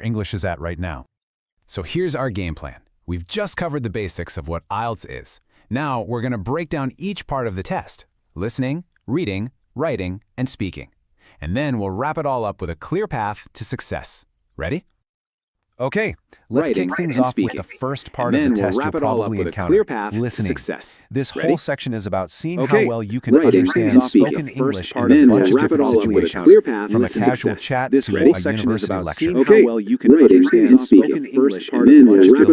English is at right now. So here's our game plan. We've just covered the basics of what IELTS is. Now we're going to break down each part of the test: listening, reading, writing, and speaking. And then we'll wrap it all up with a clear path to success. Ready? Okay, let's kick things off with the first part of the test you'll probably encounter, listening. This whole section is about seeing how well you can understand spoken English in a bunch of different situations, from a casual chat to a university lecture. The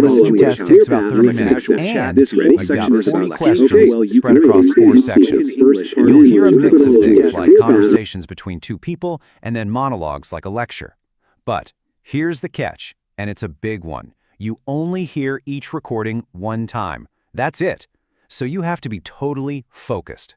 listening test takes about 30 minutes, and you've got 40 questions spread across 4 sections. You'll hear a mix of things like conversations between 2 people and then monologues like a lecture. But here's the catch. And it's a big one. You only hear each recording 1 time. That's it. So you have to be totally focused.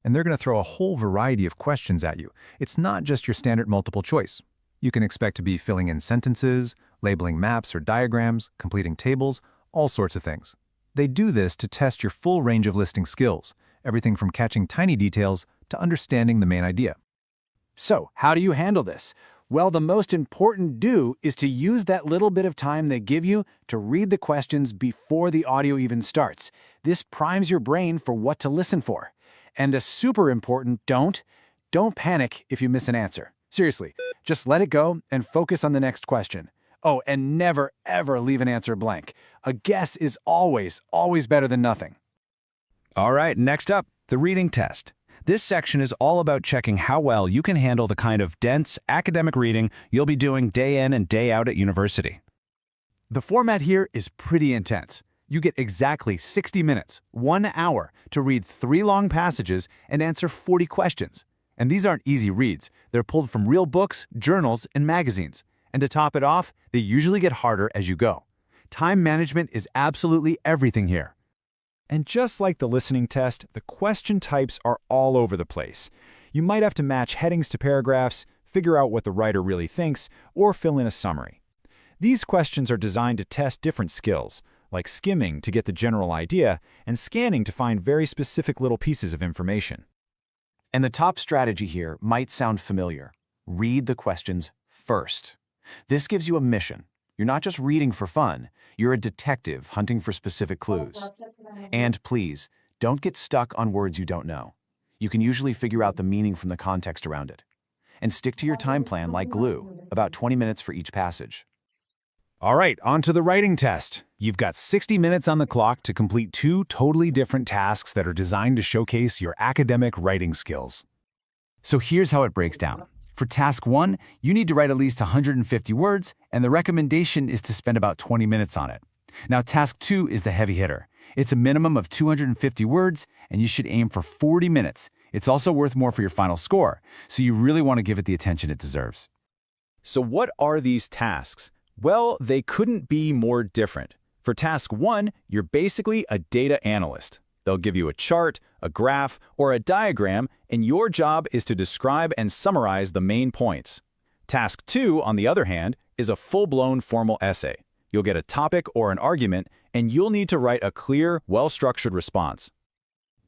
And they're going to throw a whole variety of questions at you. It's not just your standard multiple choice. You can expect to be filling in sentences, labeling maps or diagrams, completing tables, all sorts of things. They do this to test your full range of listening skills, everything from catching tiny details to understanding the main idea. So, how do you handle this? Well, the most important do is to use that little bit of time they give you to read the questions before the audio even starts. This primes your brain for what to listen for. And a super important don't panic if you miss an answer. Seriously, just let it go and focus on the next question. Oh, and never, ever leave an answer blank. A guess is always better than nothing. All right, next up, the reading test. This section is all about checking how well you can handle the kind of dense academic reading you'll be doing day in and day out at university. The format here is pretty intense. You get exactly 60 minutes, 1 hour, to read 3 long passages and answer 40 questions. And these aren't easy reads. They're pulled from real books, journals, and magazines. And to top it off, they usually get harder as you go. Time management is absolutely everything here. And just like the listening test, the question types are all over the place. You might have to match headings to paragraphs, figure out what the writer really thinks, or fill in a summary. These questions are designed to test different skills, like skimming to get the general idea and scanning to find very specific little pieces of information. And the top strategy here might sound familiar. Read the questions first. This gives you a mission. You're not just reading for fun. You're a detective hunting for specific clues. And please, don't get stuck on words you don't know. You can usually figure out the meaning from the context around it. And stick to your time plan like glue, about 20 minutes for each passage. All right, on to the writing test. You've got 60 minutes on the clock to complete 2 totally different tasks that are designed to showcase your academic writing skills. So here's how it breaks down. For task 1, you need to write at least 150 words, and the recommendation is to spend about 20 minutes on it. Now, task 2 is the heavy hitter. It's a minimum of 250 words, and you should aim for 40 minutes. It's also worth more for your final score, so you really want to give it the attention it deserves. So what are these tasks? Well, they couldn't be more different. For task 1, you're basically a data analyst. They'll give you a chart, a graph, or a diagram, and your job is to describe and summarize the main points. Task 2, on the other hand, is a full-blown formal essay. You'll get a topic or an argument, and you'll need to write a clear, well-structured response.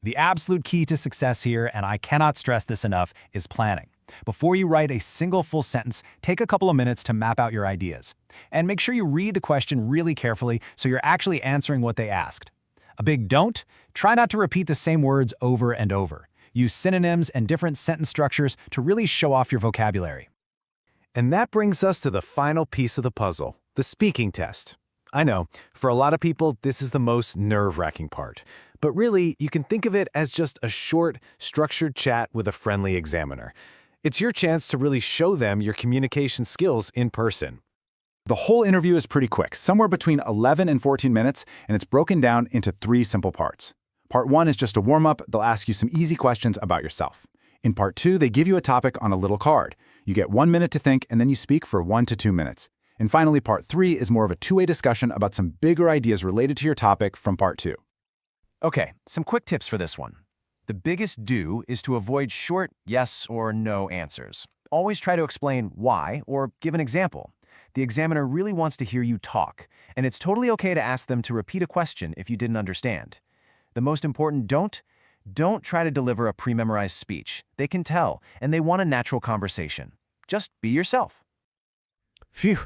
The absolute key to success here, and I cannot stress this enough, is planning. Before you write a single full sentence, take a couple of minutes to map out your ideas. And make sure you read the question really carefully so you're actually answering what they asked. A big don't: try not to repeat the same words over and over. Use synonyms and different sentence structures to really show off your vocabulary. And that brings us to the final piece of the puzzle, the speaking test. I know, for a lot of people, this is the most nerve-wracking part. But really, you can think of it as just a short, structured chat with a friendly examiner. It's your chance to really show them your communication skills in person. The whole interview is pretty quick, somewhere between 11 and 14 minutes, and it's broken down into 3 simple parts. Part 1 is just a warm-up. They'll ask you some easy questions about yourself. In Part 2, they give you a topic on a little card. You get 1 minute to think, and then you speak for 1 to 2 minutes. And finally, Part 3 is more of a two-way discussion about some bigger ideas related to your topic from Part 2. Okay, some quick tips for this one. The biggest do is to avoid short yes or no answers. Always try to explain why or give an example. The examiner really wants to hear you talk, and it's totally okay to ask them to repeat a question if you didn't understand. The most important don't try to deliver a pre-memorized speech. They can tell, and they want a natural conversation. Just be yourself. Phew.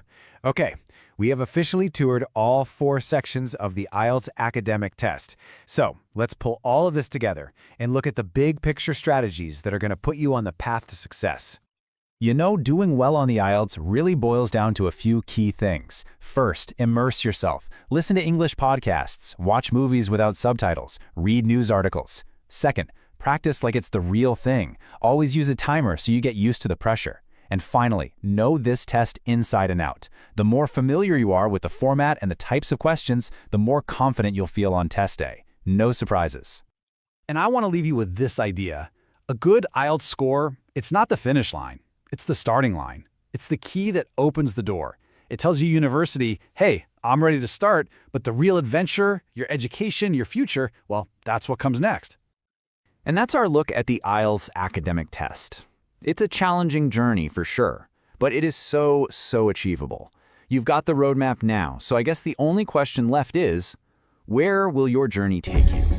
Okay, we have officially toured all 4 sections of the IELTS Academic Test. So let's pull all of this together and look at the big picture strategies that are going to put you on the path to success. You know, doing well on the IELTS really boils down to a few key things. First, immerse yourself. Listen to English podcasts, watch movies without subtitles, read news articles. Second, practice like it's the real thing. Always use a timer so you get used to the pressure. And finally, know this test inside and out. The more familiar you are with the format and the types of questions, the more confident you'll feel on test day. No surprises. And I want to leave you with this idea. A good IELTS score, it's not the finish line. It's the starting line. It's the key that opens the door. It tells you university, hey, I'm ready to start, but the real adventure, your education, your future, well, that's what comes next. And that's our look at the IELTS Academic Test. It's a challenging journey for sure, but it is so achievable. You've got the roadmap now, so I guess the only question left is, where will your journey take you?